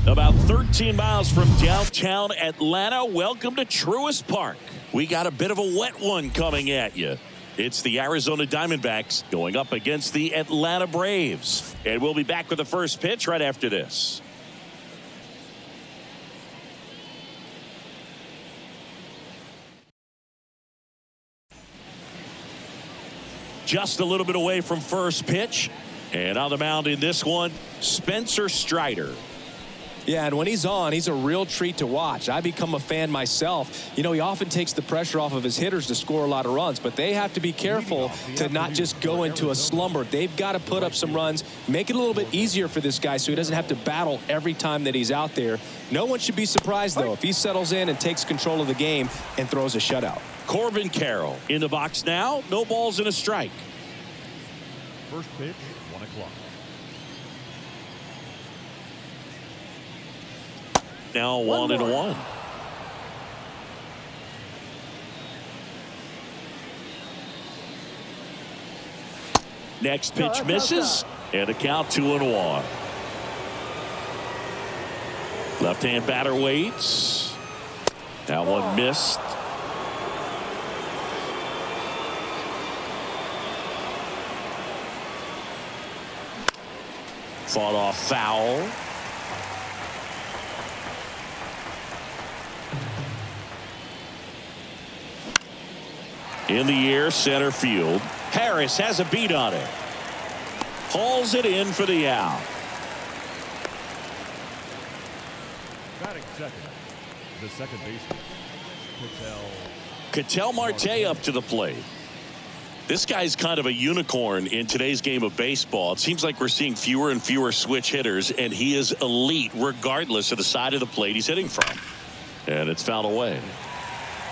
About 13 miles from downtown Atlanta. Welcome to Truist Park. We got a bit of a wet one coming at you. It's the Arizona Diamondbacks going up against the Atlanta Braves. And we'll be back with the first pitch right after this. Just a little bit away from first pitch. And on the mound in this one, Spencer Strider. Yeah, and when he's on, he's a real treat to watch. I become a fan myself. You know, he often takes the pressure off of his hitters to score a lot of runs, but they have to be careful to not just go into a slumber. They've got to put up some runs, make it a little bit easier for this guy so he doesn't have to battle every time that he's out there. No one should be surprised, though, if he settles in and takes control of the game and throws a shutout. Corbin Carroll in the box now. No balls and a strike. First pitch, 1 o'clock. Now 1-1. Next pitch misses, and a count 2-1. Left-hand batter waits. That one missed. Fought off foul. In the air, center field. Harris has a beat on it. Hauls it in for the out. Batting second, the second baseman, Ketel Marte up to the plate. This guy's kind of a unicorn in today's game of baseball. It seems like we're seeing fewer and fewer switch hitters, and he is elite regardless of the side of the plate he's hitting from. And it's fouled away.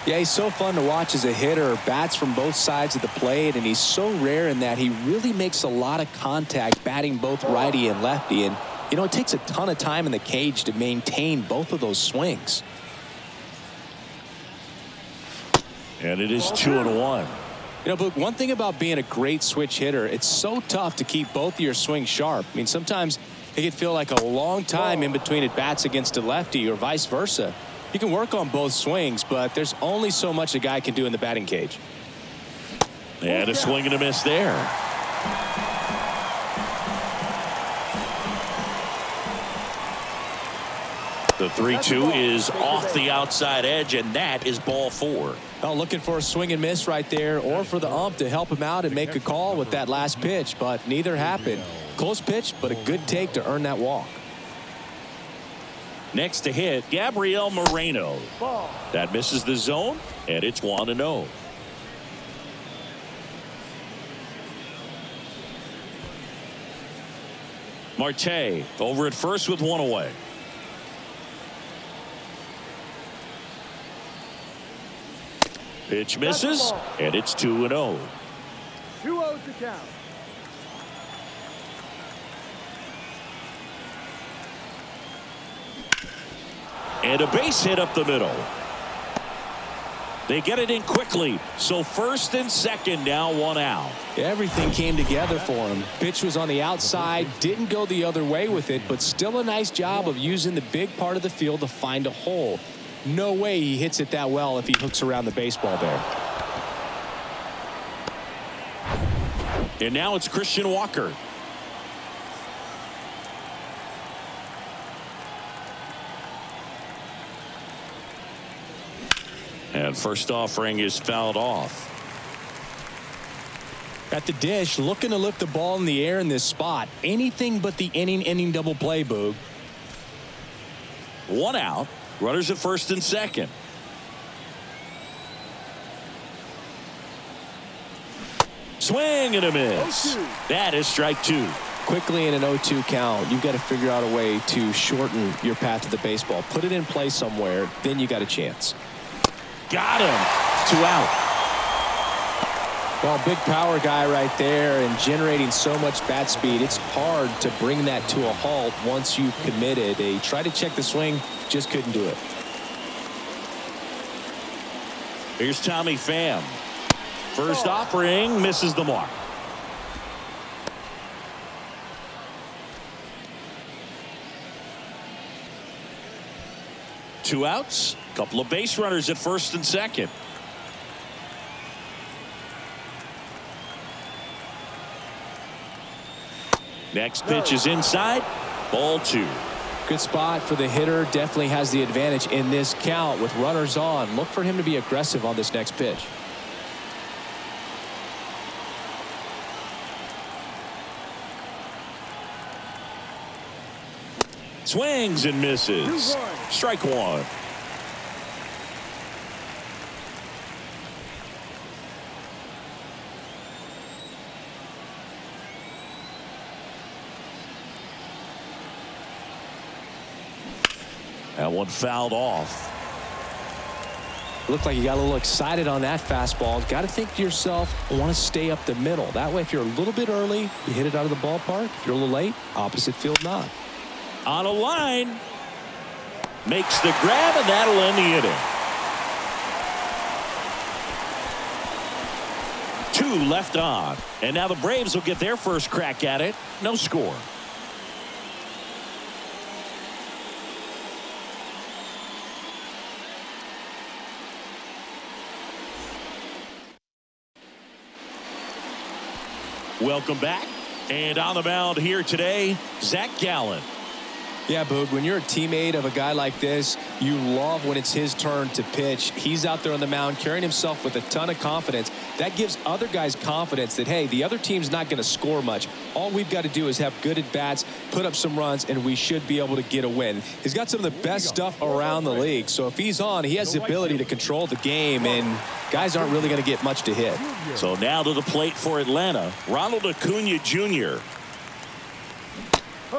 Yeah, he's so fun to watch as a hitter. Bats from both sides of the plate, and he's so rare in that he really makes a lot of contact batting both righty and lefty. And, you know, it takes a ton of time in the cage to maintain both of those swings. And it is 2-1. You know, but one thing about being a great switch hitter, it's so tough to keep both of your swings sharp. I mean, sometimes it can feel like a long time in between at bats against a lefty or vice versa. You can work on both swings, but there's only so much a guy can do in the batting cage. And a swing and a miss there. The 3-2 is off the outside edge, and that is ball 4. Oh, looking for a swing and miss right there, or for the ump to help him out and make a call with that last pitch, but neither happened. Close pitch, but a good take to earn that walk. Next to hit, Gabriel Moreno. That misses the zone, and it's 1-0. Marte over at first with one away. Pitch misses, and it's 2-0. 2-0 to count. And a base hit up the middle. They get it in quickly. So first and second, now 1 out. Everything came together for him. Pitch was on the outside, didn't go the other way with it, but still a nice job of using the big part of the field to find a hole. No way he hits it that well if he hooks around the baseball there. And now it's Christian Walker. And first offering is fouled off. At the dish, looking to lift the ball in the air in this spot. Anything but the inning double play, Boog. 1 out. Runners at first and second. Swing and a miss. That is strike 2. Quickly in an 0-2 count, you've got to figure out a way to shorten your path to the baseball. Put it in play somewhere, then you got a chance. Got him. 2 out. Well, big power guy right there and generating so much bat speed. It's hard to bring that to a halt once you've committed. They tried to check the swing, just couldn't do it. Here's Tommy Pham. First offering misses the mark. 2 outs. Couple of base runners at first and second. Next pitch is inside. Ball 2. Good spot for the hitter. Definitely has the advantage in this count with runners on. Look for him to be aggressive on this next pitch. Swings and misses. Strike 1. That one fouled off. Looked like you got a little excited on that fastball. Got to think to yourself, I want to stay up the middle. That way, if you're a little bit early, you hit it out of the ballpark. If you're a little late, opposite field nod. On a line. Makes the grab, and that'll end the inning. 2 left on. And now the Braves will get their first crack at it. No score. Welcome back. And on the mound here today, Zach Gallen. Yeah, Boog, when you're a teammate of a guy like this, you love when it's his turn to pitch. He's out there on the mound carrying himself with a ton of confidence. That gives other guys confidence that, hey, the other team's not going to score much. All we've got to do is have good at-bats, put up some runs, and we should be able to get a win. He's got some of the best stuff around the league. So if he's on, he has the ability to control the game, and guys aren't really going to get much to hit. So now to the plate for Atlanta, Ronald Acuna Jr.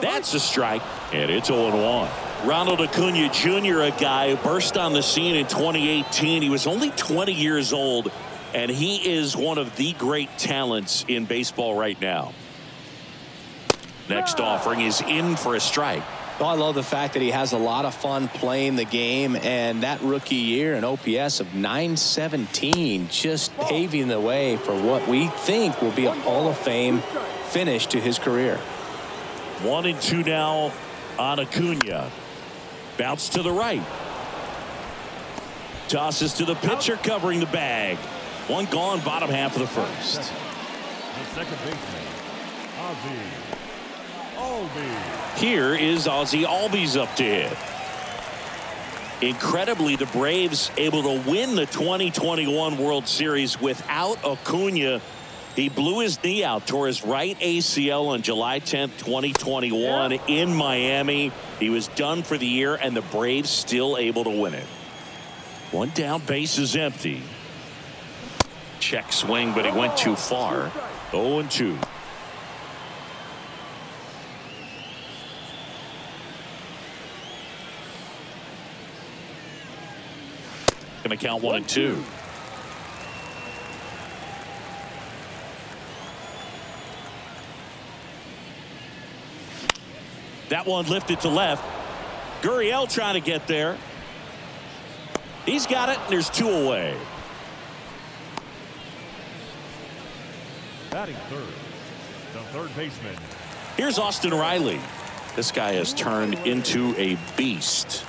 That's a strike, and it's 0-1. Ronald Acuna Jr., a guy who burst on the scene in 2018. He was only 20 years old, and he is one of the great talents in baseball right now. Next offering is in for a strike. Well, I love the fact that he has a lot of fun playing the game, and that rookie year, an OPS of 917, just paving the way for what we think will be a Hall of Fame finish to his career. 1-2 now on Acuna. Bounce to the right. Tosses to the pitcher covering the bag. One gone, bottom half of the first. The second baseman, Ozzie Albies. Here is Ozzie Albies up to hit. Incredibly, the Braves able to win the 2021 World Series without Acuna. He blew his knee out, tore his right ACL on July 10th, 2021 in Miami. He was done for the year, and the Braves still able to win it. One down, base is empty. Check swing, but he went too far. 0-2. Going to count 1-2. That one lifted to left. Gurriel trying to get there. He's got it, and there's 2 away. Batting third, the third baseman. Here's Austin Riley. This guy has turned into a beast.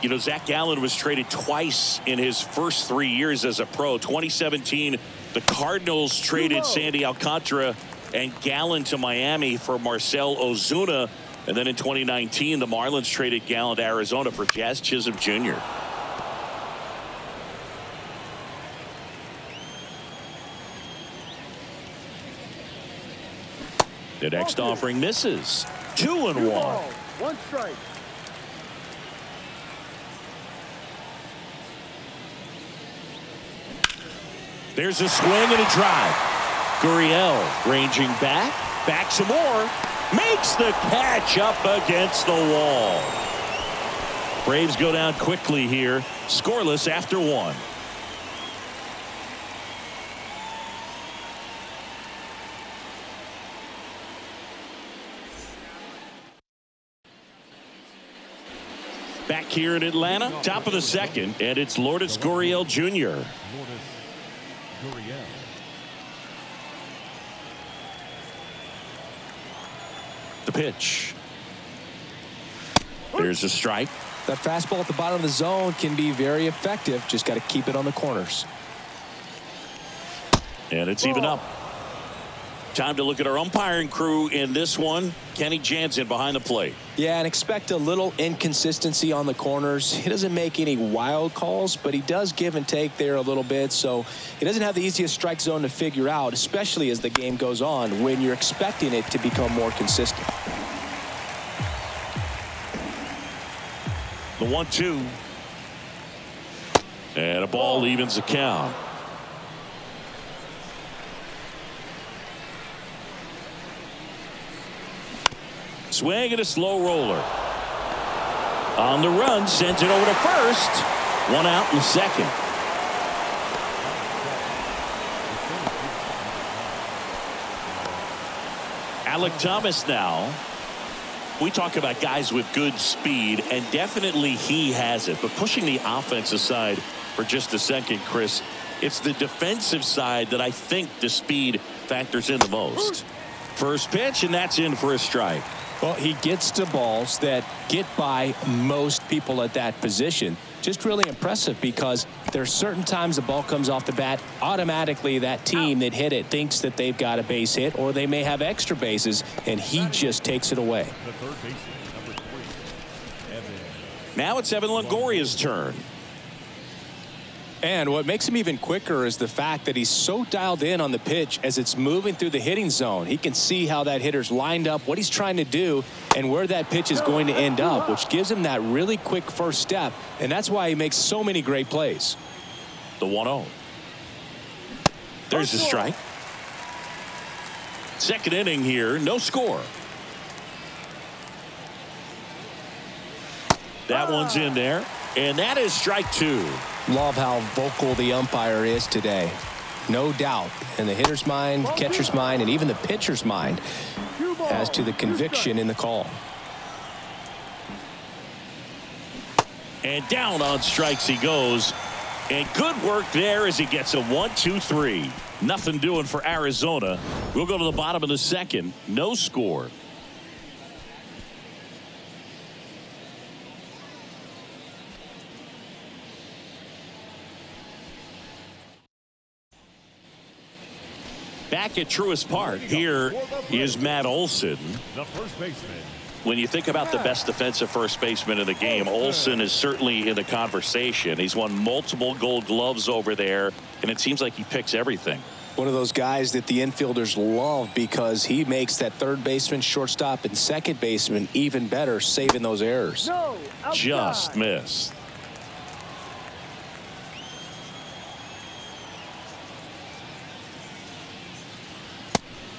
You know, Zach Gallen was traded twice in his first 3 years as a pro. 2017, the Cardinals traded Sandy Alcantara and Gallen to Miami for Marcell Ozuna. And then in 2019, the Marlins traded Gallen to Arizona for Jazz Chisholm Jr. The next offering misses. 2-1. 1 strike. There's a swing and a drive. Gurriel ranging back some more, makes the catch up against the wall. Braves go down quickly here, scoreless after 1. Back here in Atlanta, top of the second, and it's Lourdes Gurriel Jr. Lourdes Gurriel. The pitch. There's a strike. That fastball at the bottom of the zone can be very effective. Just got to keep it on the corners. And it's even up. Time to look at our umpiring crew in this one. Kenny Jansen behind the plate. Yeah, and expect a little inconsistency on the corners. He doesn't make any wild calls, but he does give and take there a little bit. So he doesn't have the easiest strike zone to figure out, especially as the game goes on when you're expecting it to become more consistent. The 1-2. And a ball evens the count. Swing and a slow roller. On the run, sends it over to first. One out in the second. Alec Thomas now. We talk about guys with good speed, and definitely he has it. But pushing the offense aside for just a second, Chris, it's the defensive side that I think the speed factors in the most. First pitch, and that's in for a strike. Well, he gets to balls that get by most people at that position. Just really impressive because there's certain times the ball comes off the bat, automatically that team that hit it thinks that they've got a base hit or they may have extra bases, and he just takes it away. The third baseman, number 3, Evan. Now it's Evan Longoria's turn. And what makes him even quicker is the fact that he's so dialed in on the pitch as it's moving through the hitting zone. He can see how that hitter's lined up, what he's trying to do, and where that pitch is going to end up, which gives him that really quick first step. And that's why he makes so many great plays. The 1-0. There's the strike. Second inning here, no score. That one's in there, and that is strike 2. Love how vocal the umpire is today. No doubt in the hitter's mind, catcher's mind, and even the pitcher's mind as to the conviction in the call. And down on strikes he goes. And good work there as he gets a 1-2-3. Nothing doing for Arizona. We'll go to the bottom of the second. No score. Back at Truist Park, here is Matt Olson. The first baseman. When you think about the best defensive first baseman in the game, Olson is certainly in the conversation. He's won multiple Gold Gloves over there, and it seems like he picks everything. One of those guys that the infielders love because he makes that third baseman, shortstop, and second baseman even better, saving those errors. No, outside. Just missed.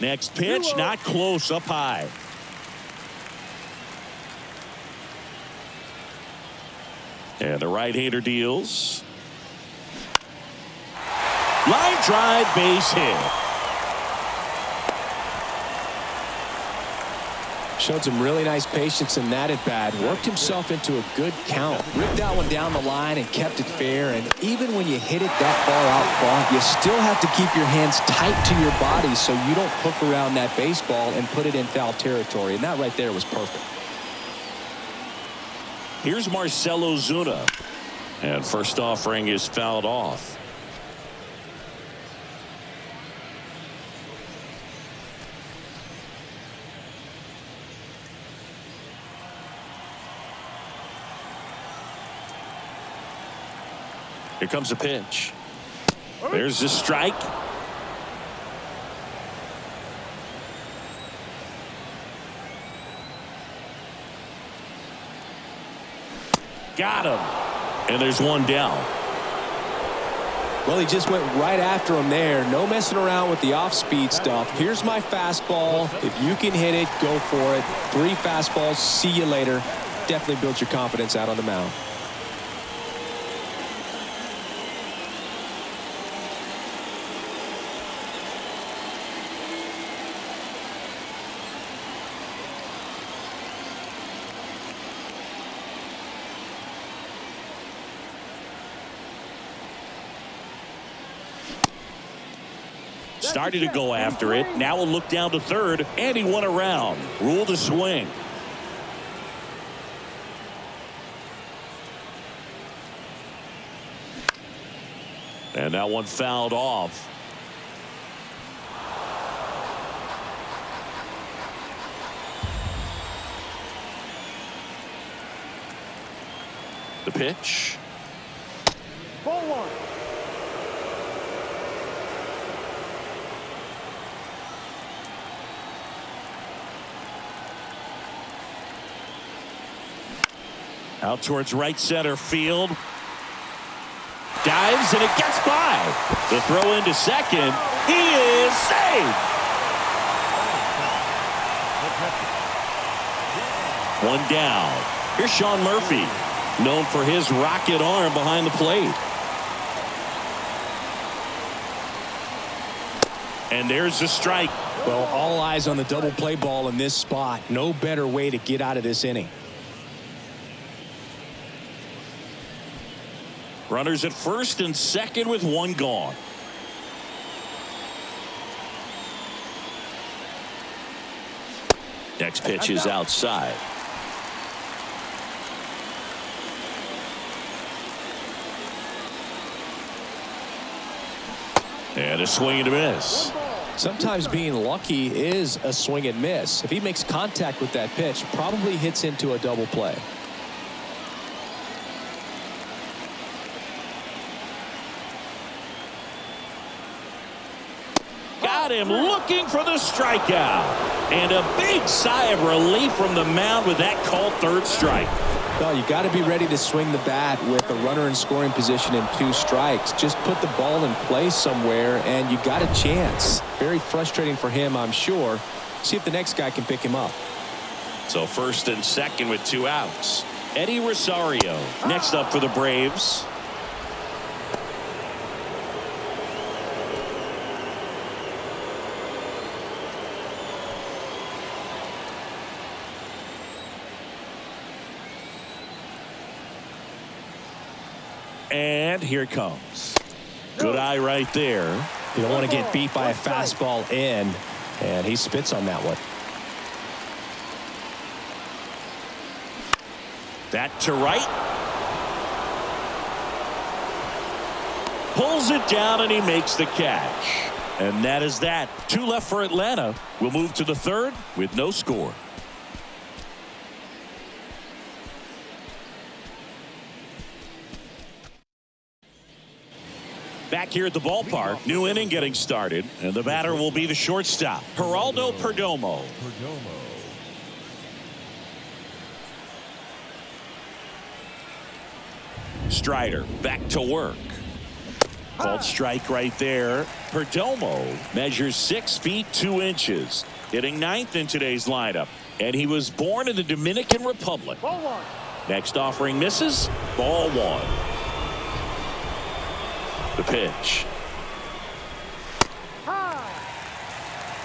Next pitch, not close, up high. And the right-hander deals. Line drive, base hit. Showed some really nice patience in that at bat. Worked himself into a good count. Ripped that one down the line and kept it fair. And even when you hit it that far out front, you still have to keep your hands tight to your body so you don't hook around that baseball and put it in foul territory. And that right there was perfect. Here's Marcell Ozuna. And first offering is fouled off. Here comes a pitch. There's the strike. Got him. And there's one down. Well, he just went right after him there. No messing around with the off-speed stuff. Here's my fastball. If you can hit it, go for it. 3 fastballs. See you later. Definitely builds your confidence out on the mound. Started to go after it. Now we'll look down to third, and he won around. Rule to swing. And that one fouled off. The pitch. Ball one. Out towards right center field. Dives and it gets by. The throw into second. He is safe. One down. Here's Sean Murphy, known for his rocket arm behind the plate. And there's the strike. Well, all eyes on the double play ball in this spot. No better way to get out of this inning. Runners at first and second with one gone. Next pitch is outside. And a swing and a miss. Sometimes being lucky is a swing and miss. If he makes contact with that pitch, probably hits into a double play. Got him looking for the strikeout. And a big sigh of relief from the mound with that called third strike. Well, you got to be ready to swing the bat with a runner in scoring position and 2 strikes. Just put the ball in play somewhere and you got a chance. Very frustrating for him, I'm sure. See if the next guy can pick him up. So first and second with 2 outs. Eddie Rosario next up for the Braves. And here it comes. Good eye right there. You don't want to get beat by a fastball in, and he spits on that one. That to right. Pulls it down and he makes the catch. And that is that. 2 left for Atlanta. We'll move to the third with no score. Back here at the ballpark, new inning getting started, and the batter will be the shortstop, Geraldo Perdomo. Strider back to work. Called strike right there. Perdomo measures 6 feet 2 inches, hitting 9th in today's lineup, and he was born in the Dominican Republic. Ball one. Next offering misses. Ball 1. The pitch.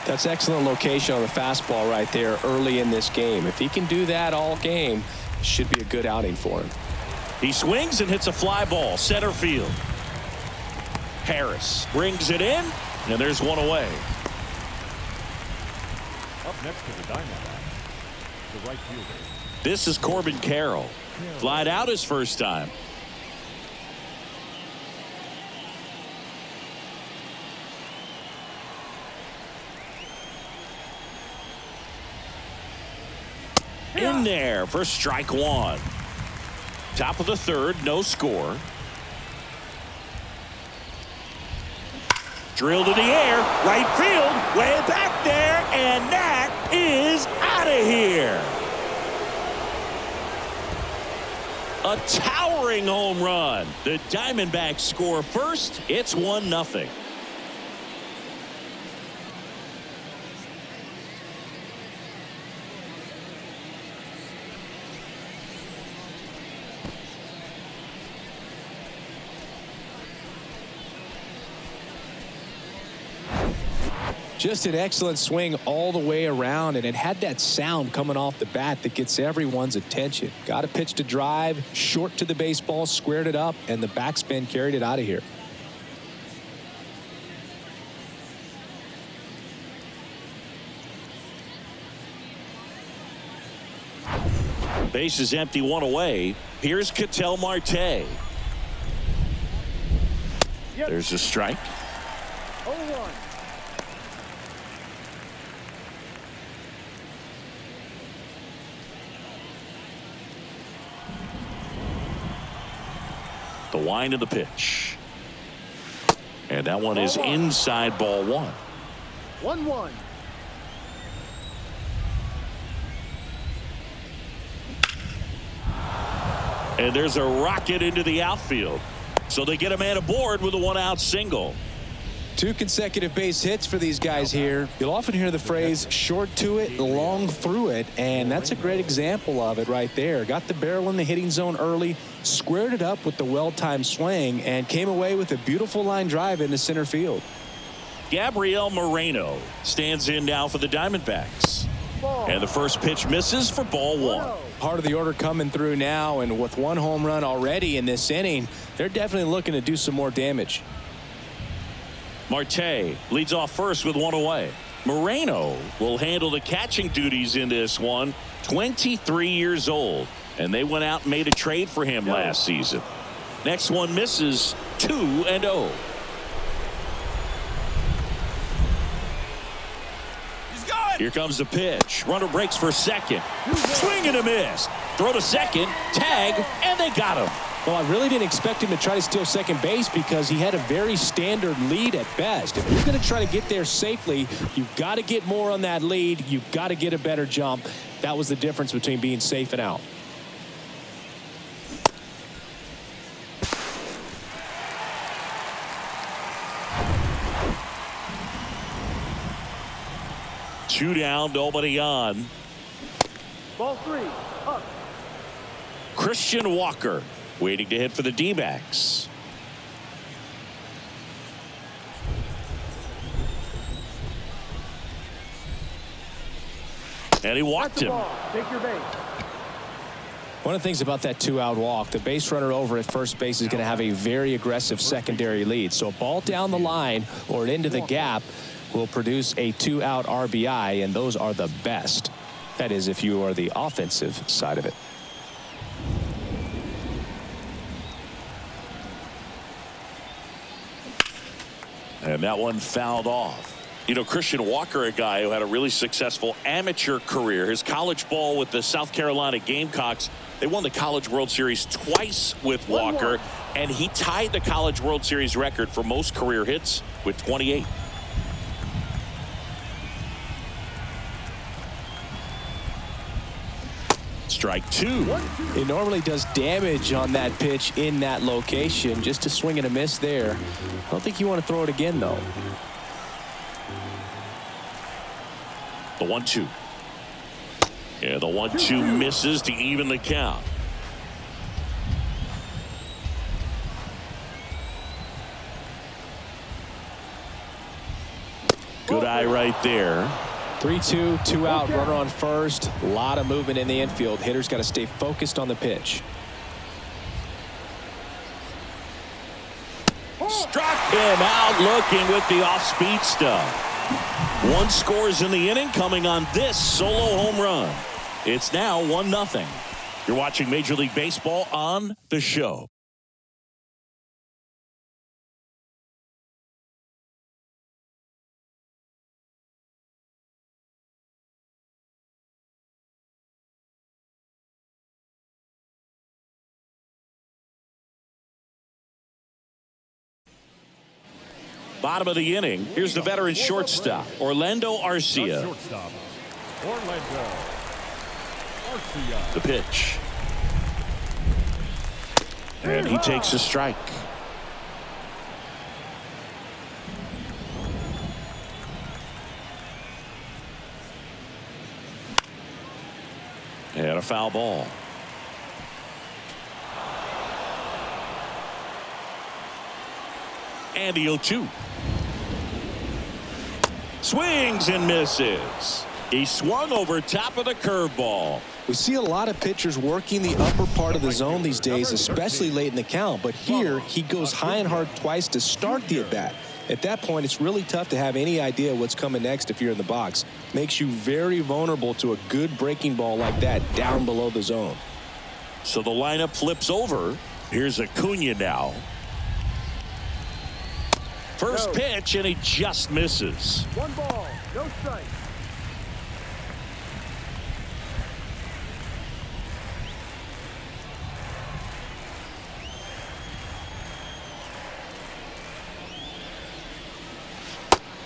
That's excellent location on the fastball right there early in this game. If he can do that all game, should be a good outing for him. He swings and hits a fly ball center field. Harris brings it in, and there's one away. Up next to the Diamondbacks, the right fielder. This is Corbin Carroll. Flied out his first time. In there for strike 1. Top of the third, no score. Drilled in the air, right field, way back there, and that is out of here. A towering home run. The Diamondbacks score first. It's 1-0. Just an excellent swing all the way around, and it had that sound coming off the bat that gets everyone's attention. Got a pitch to drive, short to the baseball, squared it up, and the backspin carried it out of here. Base is empty, 1 away. Here's Ketel Marte. There's a strike. 0-1. The wind of the pitch. And that one is inside, ball one. 1-1. And there's a rocket into the outfield. So they get a man aboard with a one-out single. 2 consecutive base hits for these guys here. You'll often hear the phrase short to it, long through it, and that's a great example of it right there. Got the barrel in the hitting zone early, squared it up with the well-timed swing, and came away with a beautiful line drive into center field. Gabriel Moreno stands in now for the Diamondbacks. And the first pitch misses for ball one. Part of the order coming through now, and with 1 home run already in this inning, they're definitely looking to do some more damage. Marte leads off first with 1 away. Moreno will handle the catching duties in this one. 23 years old, and they went out and made a trade for him last season. Next one misses. 2-0. Here comes the pitch. Runner breaks for second. Swing and a miss. Throw to second. Tag, and they got him. Well, I really didn't expect him to try to steal second base because he had a very standard lead at best. If you're going to try to get there safely, you've got to get more on that lead. You've got to get a better jump. That was the difference between being safe and out. Two down, nobody on. Ball 3. Up. Christian Walker waiting to hit for the D-backs. And he walked him. Take your base. One of the things about that 2-out walk, the base runner over at first base is going to have a very aggressive secondary lead. So a ball down the line or into the gap will produce a 2-out RBI, and those are the best. That is, if you are the offensive side of it. And that one fouled off. You know, Christian Walker, a guy who had a really successful amateur career. His college ball with the South Carolina Gamecocks. They won the College World Series twice with Walker, and he tied the College World Series record for most career hits with 28. Strike 2. It normally does damage on that pitch in that location. Just a swing and a miss there. I don't think you want to throw it again, though. The 1-2. Yeah, the 1-2 misses to even the count. Good eye right there. 3-2, 2-out, runner on first. A lot of movement in the infield. Hitter's got to stay focused on the pitch. Struck him out looking with the off-speed stuff. 1 scores in the inning coming on this solo home run. It's now 1-0. You're watching Major League Baseball on The Show. Bottom of the inning. Here's the veteran shortstop, Orlando Arcia. Shortstop, Orlando Arcia. The pitch. And he takes a strike. And a foul ball. And the 0-2. Swings and misses. He swung over top of the curveball. We see a lot of pitchers working the upper part of the zone these days, especially late in the count. But here, he goes high and hard twice to start the at-bat. At that point, it's really tough to have any idea what's coming next if you're in the box. Makes you very vulnerable to a good breaking ball like that down below the zone. So the lineup flips over. Here's Acuna now. First pitch, and he just misses. 1 ball, no strike.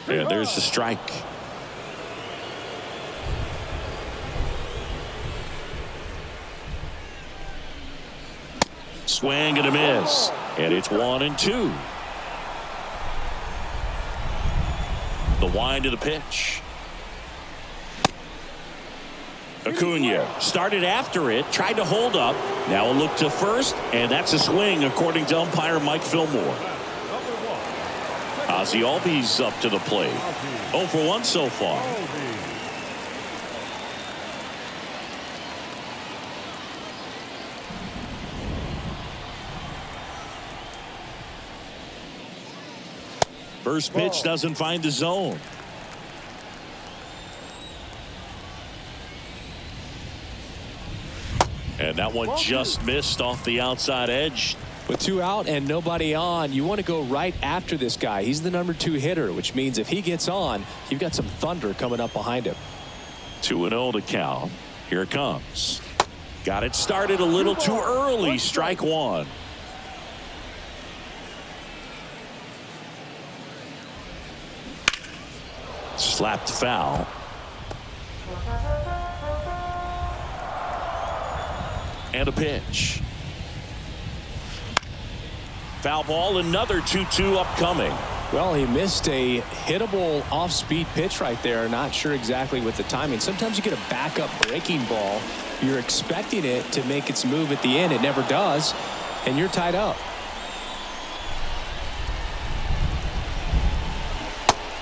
And there's the strike. Swing and a miss. And it's 1-2. The wind of the pitch. Acuna started after it, tried to hold up. Now a look to first, and that's a swing according to umpire Mike Fillmore. Ozzie Albies up to the plate. 0 for 1 so far. First pitch doesn't find the zone. And that one just missed off the outside edge. With 2 out and nobody on, you want to go right after this guy. He's the number 2 hitter, which means if he gets on, you've got some thunder coming up behind him. 2-0 to count. Here it comes. Got it started a little too early. Strike 1. Slapped foul. And a pitch. Foul ball, another 2-2 upcoming. Well, he missed a hittable off-speed pitch right there. Not sure exactly with the timing. Sometimes you get a backup breaking ball. You're expecting it to make its move at the end. It never does, and you're tied up.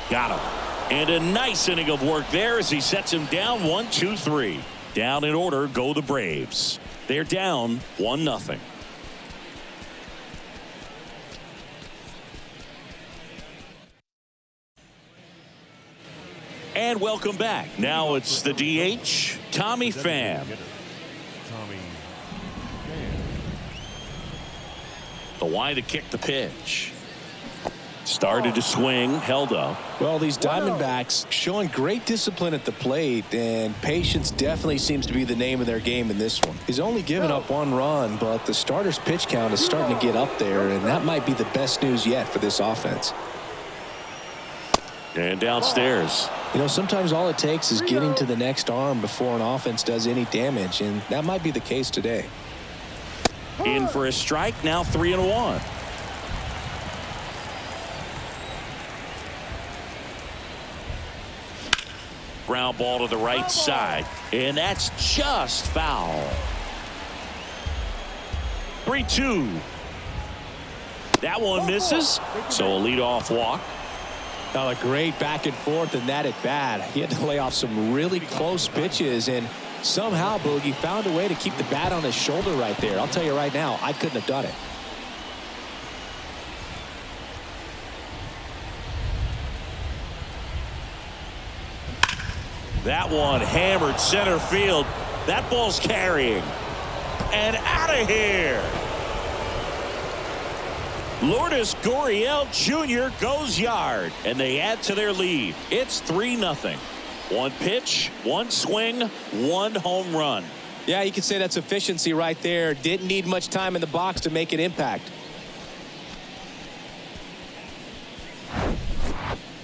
Got him. And a nice inning of work there as he sets him down 1-2-3. Down in order go the Braves. They're down 1-0. And welcome back. Now it's the DH, Tommy Pham. The wind to kick the pitch. Started to swing, held up. Well, these Diamondbacks showing great discipline at the plate, and patience definitely seems to be the name of their game in this one. He's only given up 1 run, but the starter's pitch count is starting to get up there, and that might be the best news yet for this offense. And downstairs. You know, sometimes all it takes is getting to the next arm before an offense does any damage, and that might be the case today. In for a strike, now 3-1. Ground ball to the right side, and that's just foul. 3-2. That one misses, so a leadoff walk. Now a great back and forth in that at bat. He had to lay off some really close pitches, and somehow Boogie found a way to keep the bat on his shoulder right there. I'll tell you right now, I couldn't have done it. That one hammered center field. That ball's carrying. And out of here. Lourdes Gurriel Jr. goes yard, and they add to their lead. It's 3-0. 1 pitch, 1 swing, 1 home run. Yeah, you could say that's efficiency right there. Didn't need much time in the box to make an impact.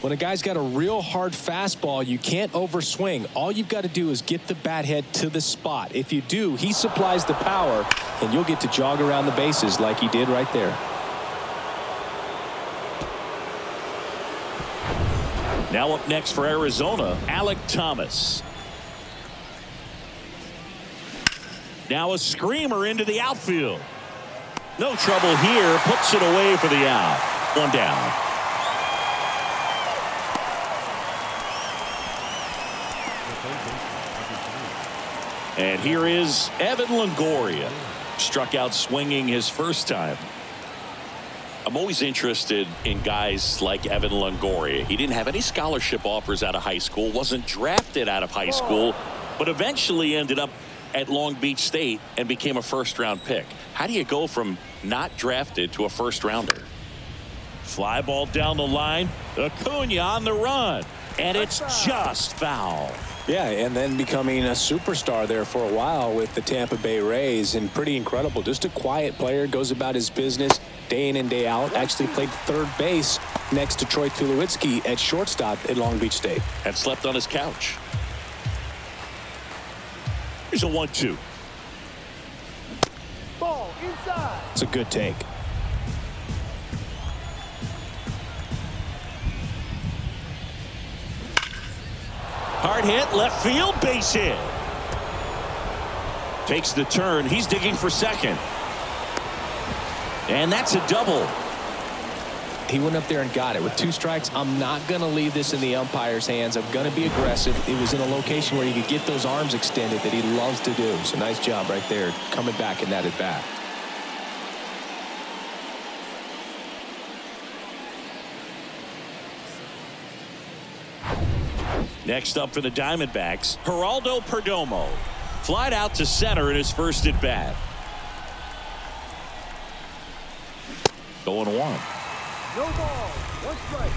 When a guy's got a real hard fastball, you can't overswing. All you've got to do is get the bat head to the spot. If you do, he supplies the power, and you'll get to jog around the bases like he did right there. Now up next for Arizona, Alek Thomas. Now a screamer into the outfield. No trouble here. Puts it away for the out. 1 down. And here is Evan Longoria. Struck out swinging his first time. I'm always interested in guys like Evan Longoria. He didn't have any scholarship offers out of high school, wasn't drafted out of high school, but eventually ended up at Long Beach State and became a first-round pick. How do you go from not drafted to a first-rounder? Fly ball down the line. Acuna on the run. And it's just foul. Yeah, and then becoming a superstar there for a while with the Tampa Bay Rays, and pretty incredible. Just a quiet player, goes about his business day in and day out. Actually played third base next to Troy Tulowitzki at shortstop at Long Beach State. And slept on his couch. Here's a 1-2. Ball inside. It's a good take. Hard hit, left field, base hit. Takes the turn. He's digging for second. And that's a double. He went up there and got it. With 2 strikes, I'm not going to leave this in the umpire's hands. I'm going to be aggressive. It was in a location where he could get those arms extended that he loves to do. So nice job right there, coming back in that at bat. Next up for the Diamondbacks, Geraldo Perdomo. Flied out to center in his first at bat. 0-1. No ball. 1 strike.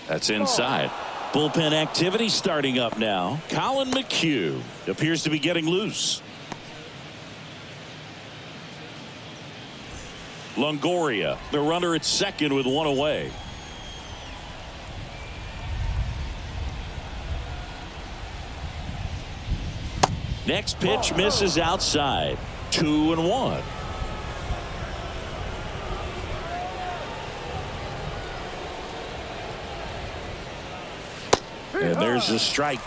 That's inside. Bullpen activity starting up now. Colin McHugh appears to be getting loose. Longoria, the runner at second with 1 away. Next pitch misses outside. 2-1. And there's a strike.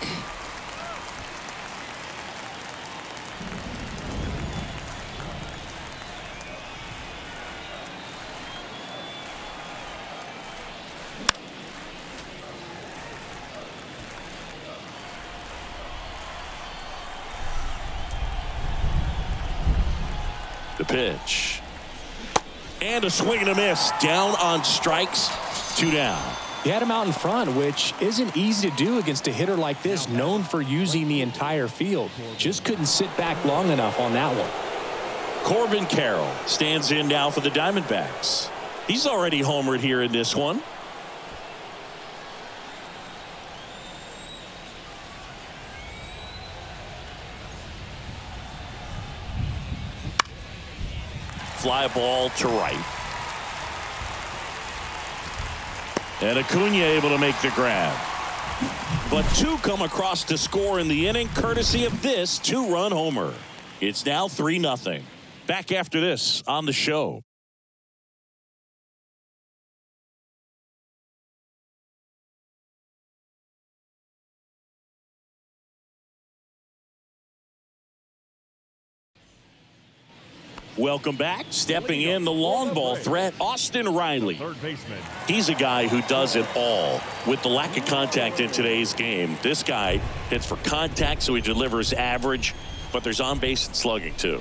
The pitch. And a swing and a miss. Down on strikes. 2 down. He had him out in front, which isn't easy to do against a hitter like this, known for using the entire field. Just couldn't sit back long enough on that one. Corbin Carroll stands in now for the Diamondbacks. He's already homered here in this one. Fly ball to right. And Acuna able to make the grab. But 2 come across to score in the inning, courtesy of this 2-run homer. It's now 3-0. Back after this on the show. Welcome back. Stepping in the long ball threat, Austin Riley. Third baseman. He's a guy who does it all. With the lack of contact in today's game, this guy hits for contact, so he delivers average, but there's on base and slugging too.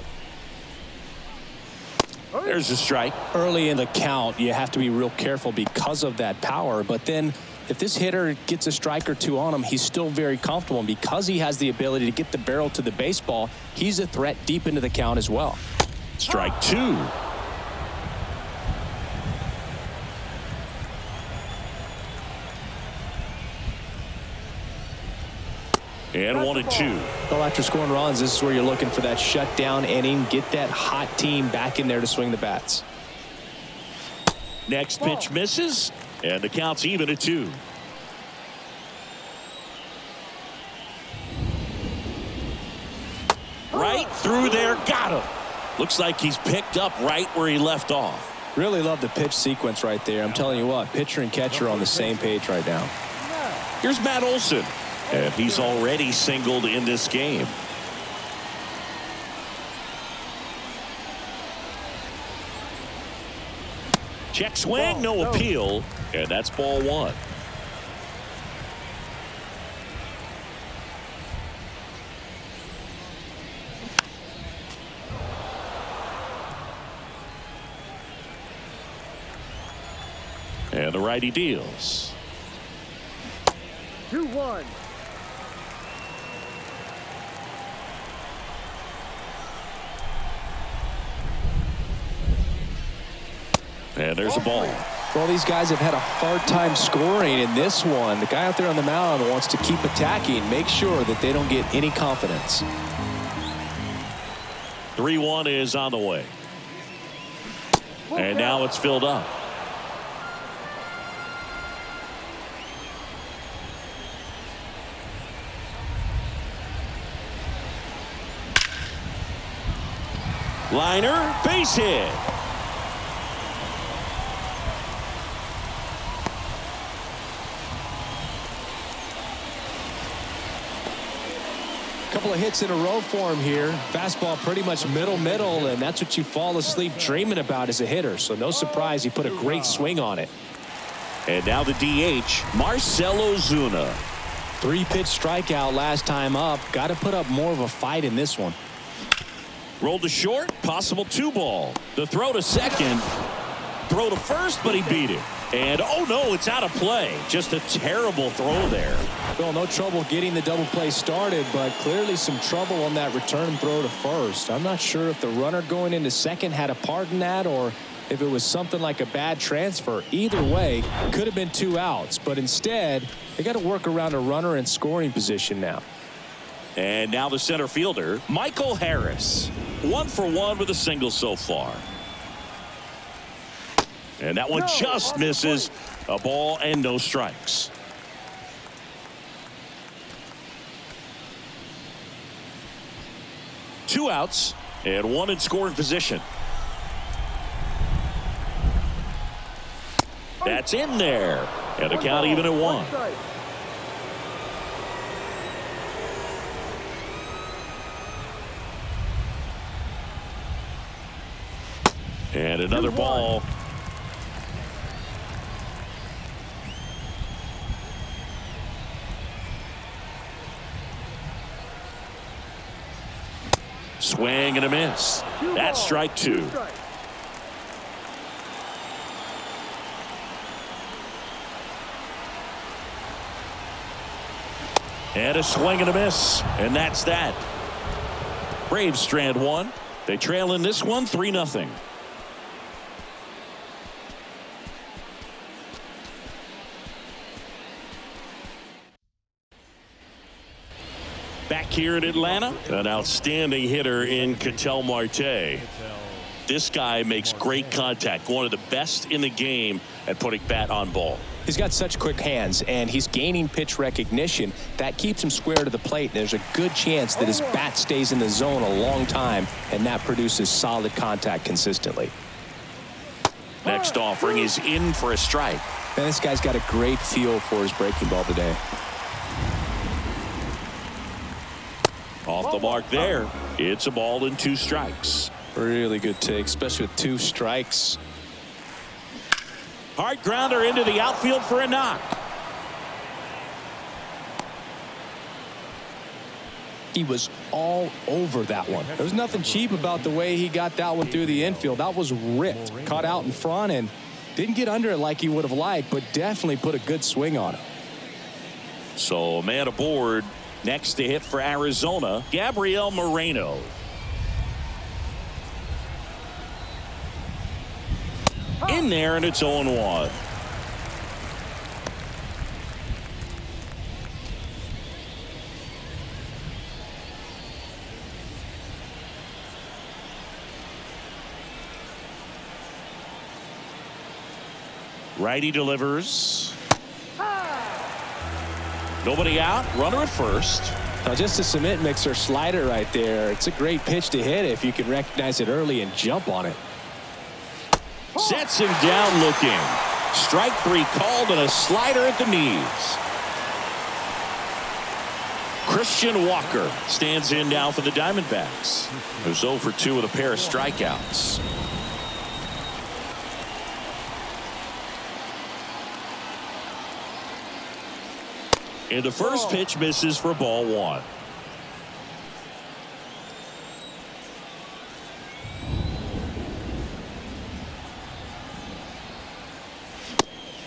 There's a strike. Early in the count, you have to be real careful because of that power, but then if this hitter gets a strike or 2 on him, he's still very comfortable, and because he has the ability to get the barrel to the baseball, he's a threat deep into the count as well. Strike 2. And 1-2. Well, after scoring runs, this is where you're looking for that shutdown inning, get that hot team back in there to swing the bats. Next pitch misses, and the count's even at 2. Right through there, got him. Looks like he's picked up right where he left off. Really love the pitch sequence right there. I'm telling you what, pitcher and catcher are on the same page right now. Here's Matt Olson, and he's already singled in this game. Check swing, no appeal, and that's ball 1. And the righty deals. 2-1. And there's a ball. Well, these guys have had a hard time scoring in this one. The guy out there on the mound wants to keep attacking, make sure that they don't get any confidence. 3-1 is on the way. And now it's filled up. Liner, base hit. Couple of hits in a row for him here. Fastball pretty much middle, and that's what you fall asleep dreaming about as a hitter. So no surprise he put a great swing on it. And now the DH, Marcell Ozuna. 3-pitch strikeout last time up. Got to put up more of a fight in this one. Rolled to short, possible 2-ball. The throw to second, throw to first, but he beat it. And oh no, it's out of play. Just a terrible throw there. Well, no trouble getting the double play started, but clearly some trouble on that return throw to first. I'm not sure if the runner going into second had a part in that or if it was something like a bad transfer. Either way, could have been 2 outs, but instead they got to work around a runner in scoring position now. And now the center fielder, Michael Harris. 1 for 1 with a single so far. And that one just misses. A ball and no strikes. Two outs and one in scoring position. That's in there. And the count even at 1. And another ball. Swing and a miss. That's strike 2. And a swing and a miss. And that's that. Braves strand 1. They trail in this one 3-0. Back here in Atlanta, an outstanding hitter in Ketel Marte. This guy makes great contact, one of the best in the game at putting bat on ball. He's got such quick hands, and he's gaining pitch recognition. That keeps him square to the plate. There's a good chance that his bat stays in the zone a long time, and that produces solid contact consistently. Next offering is in for a strike. And this guy's got a great feel for his breaking ball today. Off the mark there. It's a ball and 2 strikes. Really good take, especially with 2 strikes. Hard grounder into the outfield for a knock. He was all over that one. There was nothing cheap about the way he got that one through the infield. That was ripped, caught out in front, and didn't get under it like he would have liked, but definitely put a good swing on it. So a man aboard. Next to hit for Arizona, Gabriel Moreno. In there, and it's 0-1. Righty delivers. Nobody out. Runner at first. Now just a cement mixer slider right there. It's a great pitch to hit if you can recognize it early and jump on it. Sets him down looking. Strike 3 called and a slider at the knees. Christian Walker stands in now for the Diamondbacks. Who's 0 for 2 with a pair of strikeouts. And the first pitch misses for ball 1.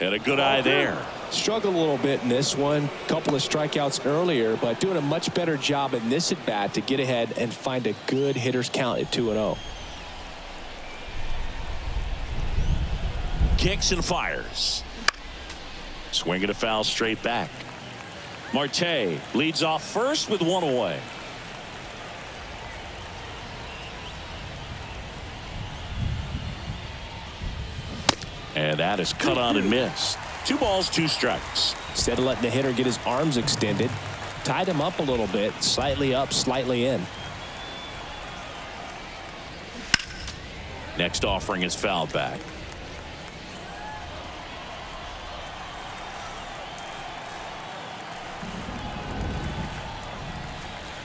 And a good eye there. Struggled a little bit in this one. Couple of strikeouts earlier, but doing a much better job in this at bat to get ahead and find a good hitter's count at 2-0. Kicks and fires. Swing and a foul straight back. Marte leads off first with one away. And that is cut on and missed. 2 balls, 2 strikes. Instead of letting the hitter get his arms extended, tied him up a little bit, slightly up, slightly in. Next offering is fouled back.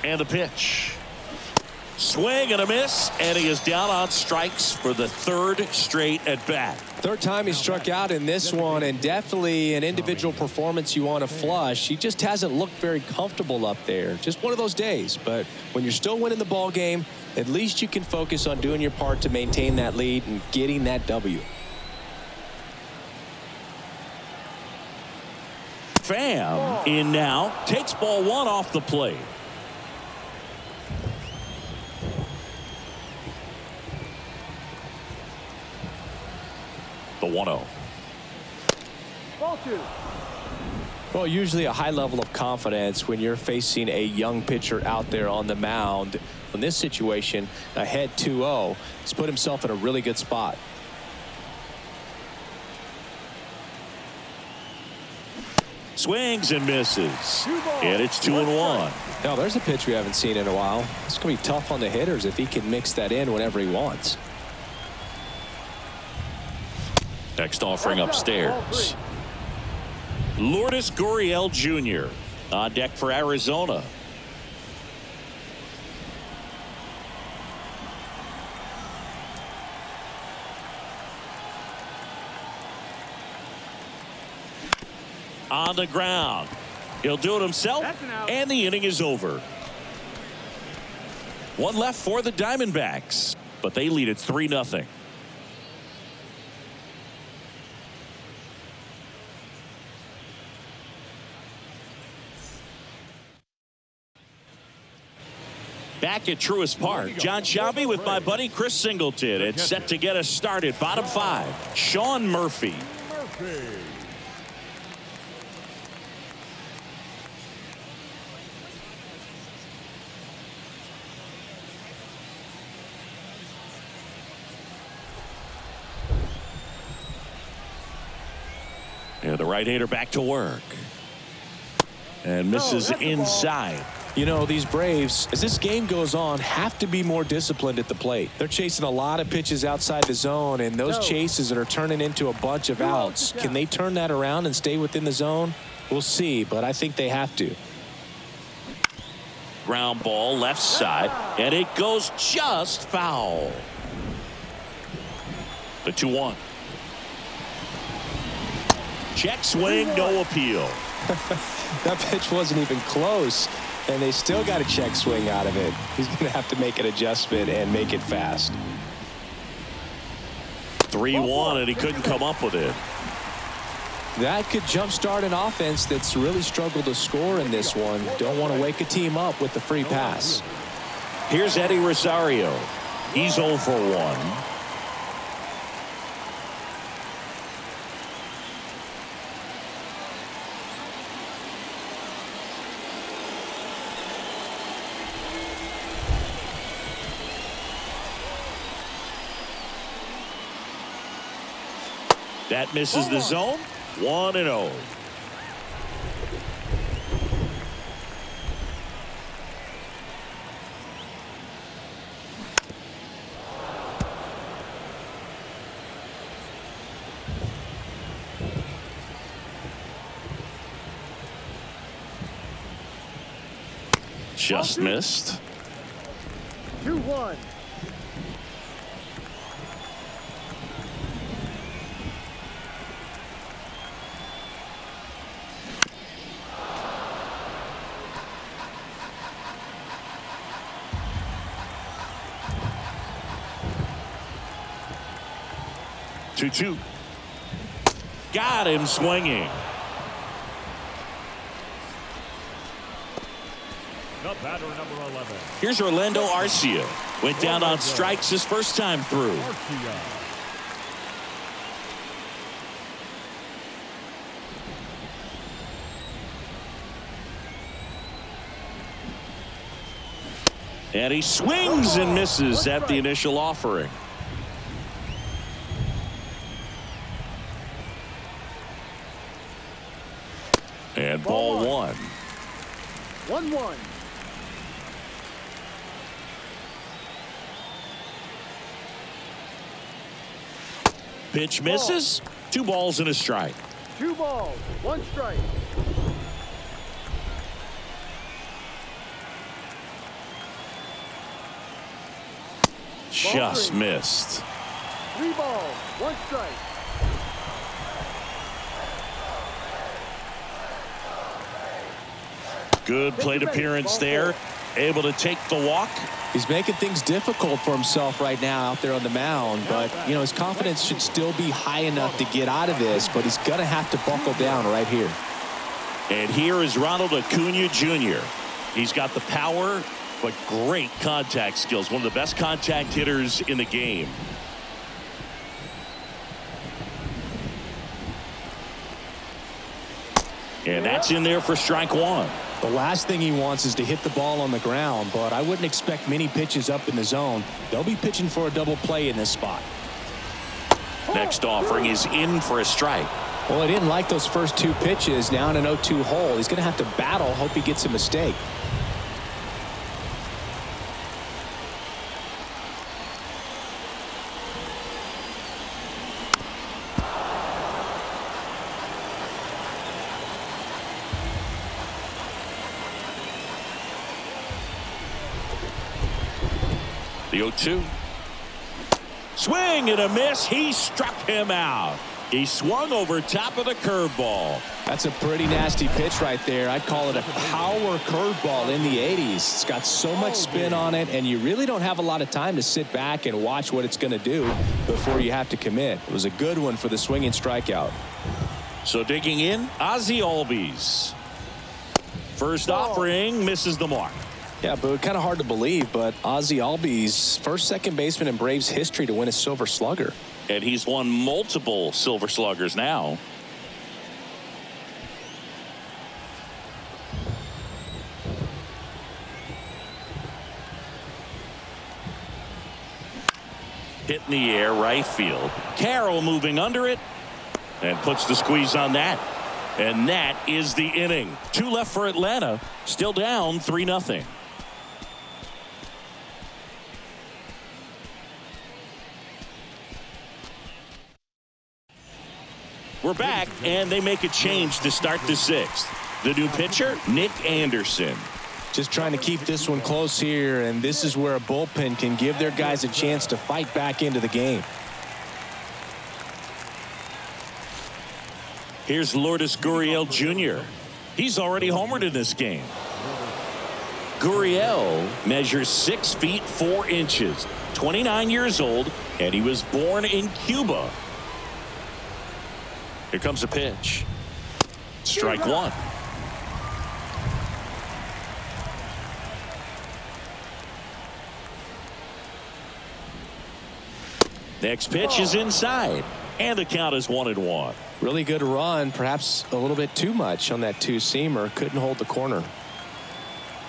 And the pitch. Swing and a miss, and he is down on strikes for the 3rd straight at bat. 3rd time he struck out in this one, and definitely an individual performance you want to flush. He just hasn't looked very comfortable up there. Just one of those days. But when you're still winning the ball game, at least you can focus on doing your part to maintain that lead and getting that W. Pham in now, takes ball 1 off the plate. The 1-0. Ball 2. Well, usually a high level of confidence when you're facing a young pitcher out there on the mound. In this situation, ahead 2-0, he's put himself in a really good spot. Swings and misses. And it's 2-1. Now, there's a pitch we haven't seen in a while. It's going to be tough on the hitters if he can mix that in whenever he wants. Next offering upstairs. Lourdes Gurriel Jr. on deck for Arizona. On the ground. He'll do it himself, and the inning is over. 1 left for the Diamondbacks, but they lead it 3-0. Back at Truist Park, John Shelby with my buddy Chris Singleton. It's set to get us started. Bottom 5, Sean Murphy. And the right-hander back to work. And misses inside. You know, these Braves, as this game goes on, have to be more disciplined at the plate. They're chasing a lot of pitches outside the zone, and those chases are turning into a bunch of outs. Can they turn that around and stay within the zone? We'll see, but I think they have to. Ground ball left side, and it goes just foul. The 2-1. Check swing, no appeal. That pitch wasn't even close, and they still got a check swing out of it. He's going to have to make an adjustment and make it fast. 3-1, and he couldn't come up with it. That could jumpstart an offense that's really struggled to score in this one. Don't want to wake a team up with the free pass. Here's Eddie Rosario. He's 0 for 1. That misses the zone. 1-0. Just missed. 2-1. Got him swinging. The batter, number 11. Here's Orlando Arcia. Went down on strikes his first time through. Arcia. And he swings and misses at the initial offering. And ball one. 1-1. Pitch misses. 2 balls and a strike. 2 balls, 1 strike. Just missed. 3 balls, 1 strike. Good plate appearance there. Able to take the walk. He's making things difficult for himself right now out there on the mound, but you know his confidence should still be high enough to get out of this, but he's gonna have to buckle down right here. And here is Ronald Acuna Jr. He's got the power, but great contact skills. One of the best contact hitters in the game. And that's in there for strike one. The last thing he wants is to hit the ball on the ground, but I wouldn't expect many pitches up in the zone. They'll be pitching for a double play in this spot. Next offering is in for a strike. Well, he didn't like those first 2 pitches. Now in an 0-2 hole, he's going to have to battle. Hope he gets a mistake. The 0-2. Swing and a miss. He struck him out. He swung over top of the curveball. That's a pretty nasty pitch right there. I'd call it a power curveball in the 80s. It's got so much spin on it, and you really don't have a lot of time to sit back and watch what it's going to do before you have to commit. It was a good one for the swinging strikeout. So digging in, Ozzie Albies. First offering misses the mark. Yeah, but kind of hard to believe, but Ozzie Albies, first second baseman in Braves history to win a Silver Slugger. And he's won multiple Silver Sluggers now. Hit in the air, right field. Carroll moving under it and puts the squeeze on that. And that is the inning. 2 left for Atlanta. Still down 3-0. We're back, and they make a change to start the 6th. The new pitcher, Nick Anderson. Just trying to keep this one close here, and this is where a bullpen can give their guys a chance to fight back into the game. Here's Lourdes Gurriel Jr. He's already homered in this game. Gurriel measures 6 feet 4 inches, 29 years old, and he was born in Cuba. Here comes a pitch. Strike one. Next pitch is inside, and the count is 1-1. Really good run, perhaps a little bit too much on that 2-seamer. Couldn't hold the corner.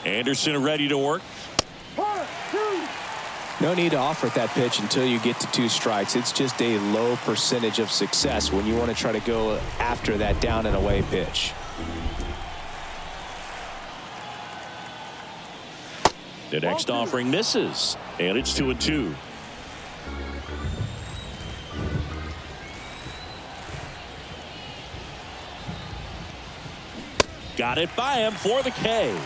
Anderson ready to work. No need to offer at that pitch until you get to 2 strikes. It's just a low percentage of success when you want to try to go after that down and away pitch. The next offering misses, and it's 2-2. Got it by him for the K.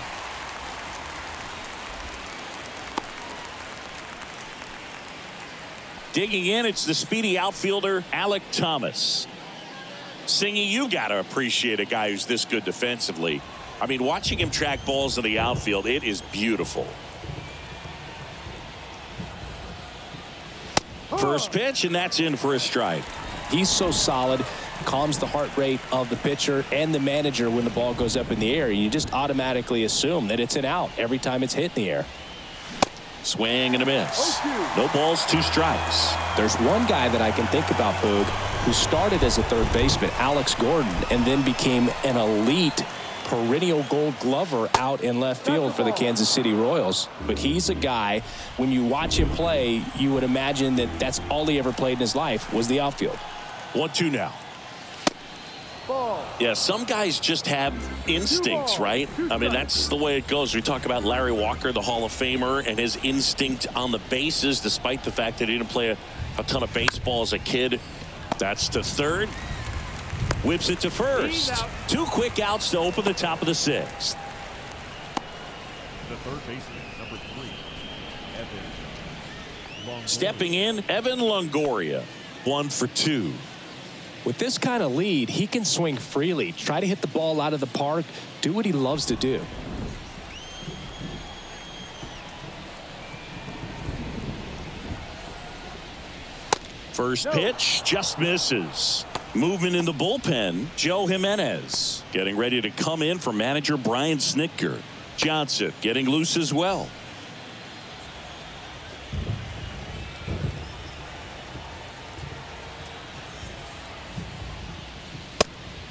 Digging in, it's the speedy outfielder, Alek Thomas. Singy, you got to appreciate a guy who's this good defensively. I mean, watching him track balls in the outfield, it is beautiful. First pitch, and that's in for a strike. He's so solid. calms the heart rate of the pitcher and the manager when the ball goes up in the air. You just automatically assume that it's an out every time it's hit in the air. Swing and a miss. No balls, 2 strikes. There's one guy that I can think about, Boog, who started as a third baseman, Alex Gordon, and then became an elite perennial Gold Glover out in left field for the Kansas City Royals. But he's a guy, when you watch him play, you would imagine that that's all he ever played in his life was the outfield. 1-2 now. Ball. Yeah, some guys just have instincts, right? I mean, that's the way it goes. We talk about Larry Walker, the Hall of Famer, and his instinct on the bases, despite the fact that he didn't play a ton of baseball as a kid. That's to third. Whips it to first. 2 quick outs to open the top of the 6th. The third baseman, number 3, Evan Longoria. Stepping in, Evan Longoria. 1 for 2. With this kind of lead, he can swing freely, try to hit the ball out of the park, do what he loves to do. First pitch just misses. Movement in the bullpen. Joe Jimenez getting ready to come in for manager Brian Snitker. Johnson getting loose as well.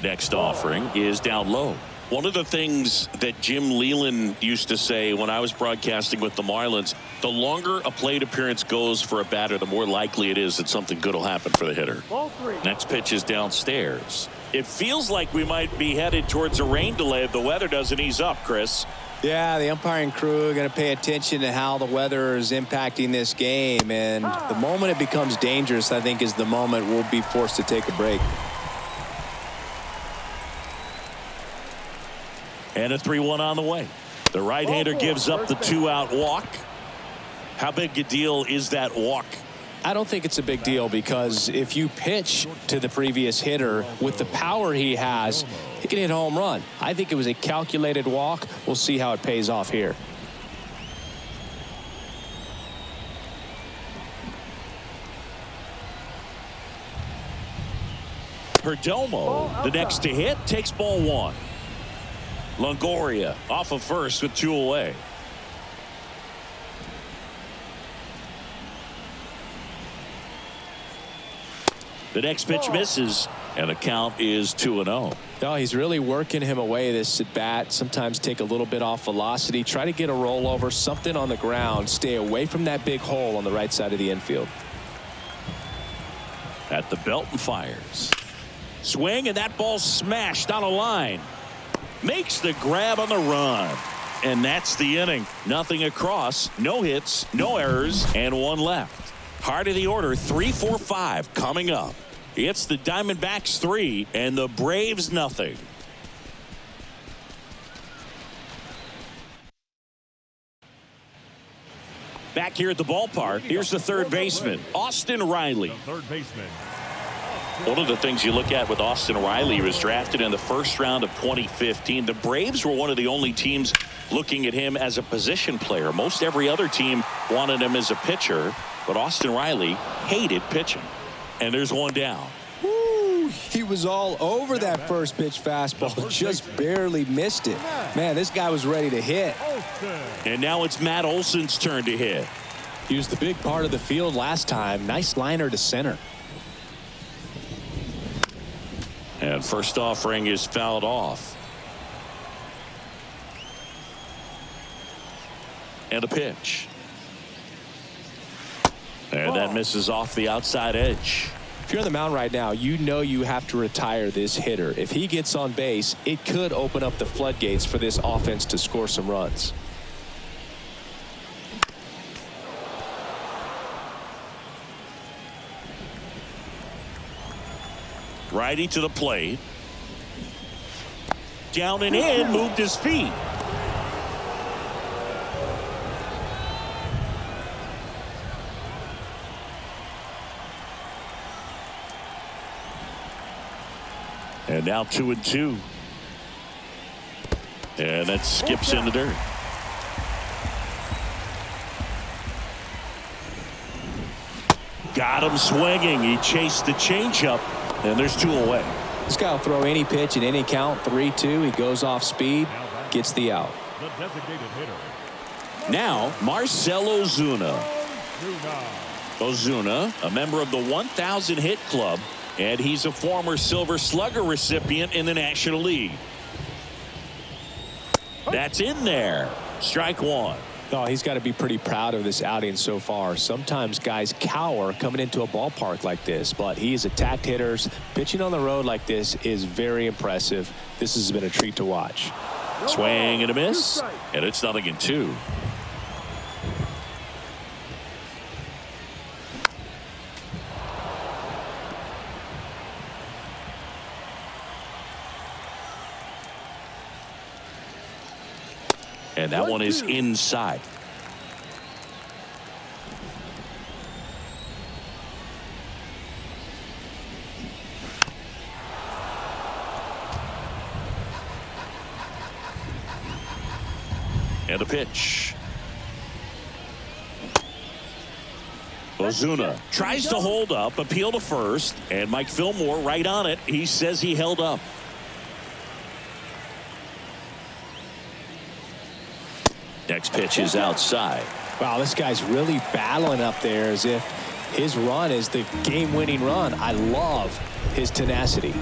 Next offering is down low. One of the things that Jim Leland used to say when I was broadcasting with the Marlins, the longer a plate appearance goes for a batter, the more likely it is that something good will happen for the hitter. Ball 3. Next pitch is downstairs. It feels like we might be headed towards a rain delay if the weather doesn't ease up, Chris. Yeah, the umpiring crew are going to pay attention to how the weather is impacting this game. And the moment it becomes dangerous, I think, is the moment we'll be forced to take a break. And a 3-1 on the way. The right-hander gives up the 2-out walk. How big a deal is that walk? I don't think it's a big deal because if you pitch to the previous hitter with the power he has, he can hit a home run. I think it was a calculated walk. We'll see how it pays off here. Perdomo, the next to hit, takes ball 1. Longoria off of first with 2 away. The next pitch misses, and the count is 2-0. No, he's really working him away this at bat. Sometimes take a little bit off velocity. Try to get a rollover, something on the ground. Stay away from that big hole on the right side of the infield. At the belt and fires. Swing, and that ball smashed on a line. Makes the grab on the run. And that's the inning. Nothing across, no hits, no errors, and 1 left. Heart of the order, 3-4-5 coming up. It's the Diamondbacks 3 and the Braves nothing. Back here at the ballpark, here's the third baseman, Austin Riley. The third baseman. One of the things you look at with Austin Riley, he was drafted in the first round of 2015. The Braves were one of the only teams looking at him as a position player. Most every other team wanted him as a pitcher, but Austin Riley hated pitching. And there's 1 down. Woo, he was all over that first pitch fastball, just barely missed it. Man, this guy was ready to hit. And now it's Matt Olson's turn to hit. He was the big part of the field last time. Nice liner to center. And first offering is fouled off. And a pitch. And that misses off the outside edge. If you're on the mound right now, you know you have to retire this hitter. If he gets on base, it could open up the floodgates for this offense to score some runs. Righty to the plate. Down and in, moved his feet. And now 2-2. And that skips in the dirt. Got him swinging. He chased the changeup. And there's 2 away. This guy will throw any pitch in any count. 3-2. He goes off speed, gets the out. The designated hitter. Now, Marcell Ozuna. Ozuna, a member of the 1,000 hit club, and he's a former Silver Slugger recipient in the National League. That's in there. Strike 1. Oh, he's got to be pretty proud of this outing so far. Sometimes guys cower coming into a ballpark like this, but he's attacked hitters. Pitching on the road like this is very impressive. This has been a treat to watch. Swing and a miss, and it's 0-2. And that one is inside. And a pitch. Ozuna tries to hold up, appeal to first, and Mike Fillmore right on it. He says he held up. Next pitch is outside. Wow, this guy's really battling up there as if his run is the game-winning run. I love his tenacity.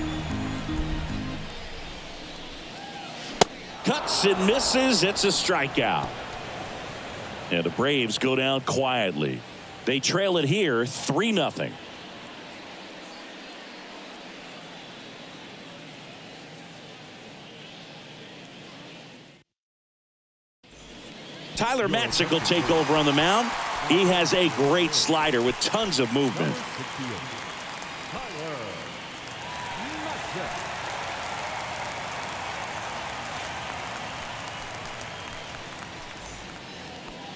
Cuts and misses. It's a strikeout. And the Braves go down quietly. They trail it here 3-0. Tyler Matzik will take over on the mound. He has a great slider with tons of movement.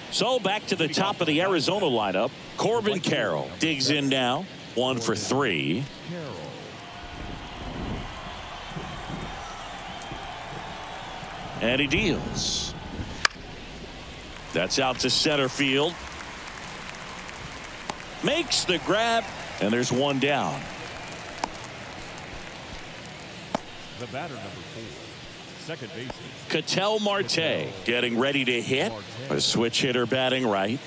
So back to the top of the Arizona lineup. Corbin Carroll digs in now. 1 for 3. And he deals. That's out to center field. Makes the grab, and there's 1 down. The batter, number 4, second baseman Ketel Marte getting ready to hit. A switch hitter batting right.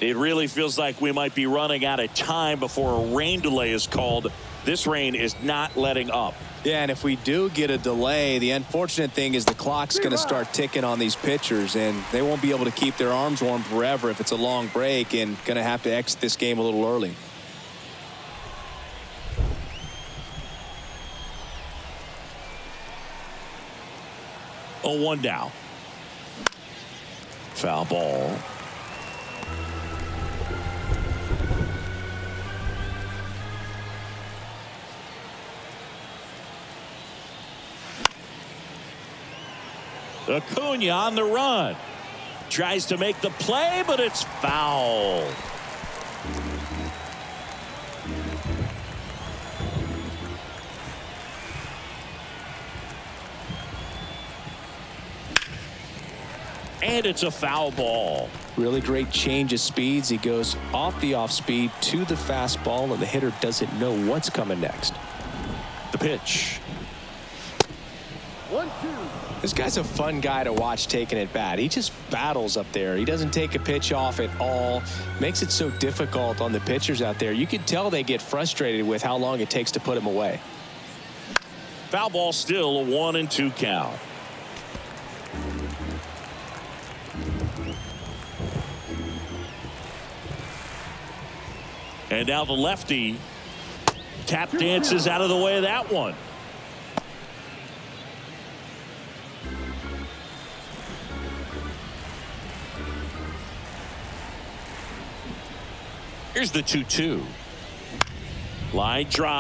It really feels like we might be running out of time before a rain delay is called. This rain is not letting up. Yeah, and if we do get a delay, the unfortunate thing is the clock's going to start ticking on these pitchers, and they won't be able to keep their arms warm forever if it's a long break, and going to have to exit this game a little early. Oh, 1 down. Foul ball. Acuna on the run. Tries to make the play, but it's foul. And it's a foul ball. Really great change of speeds. He goes off the off speed to the fastball, and the hitter doesn't know what's coming next. The pitch. 1-2. This guy's a fun guy to watch taking at bat. He just battles up there. He doesn't take a pitch off at all. Makes it so difficult on the pitchers out there. You can tell they get frustrated with how long it takes to put him away. Foul ball, still a 1-2 count. And now the lefty tap dances out of the way of that one. Here's the 2-2. Line drive.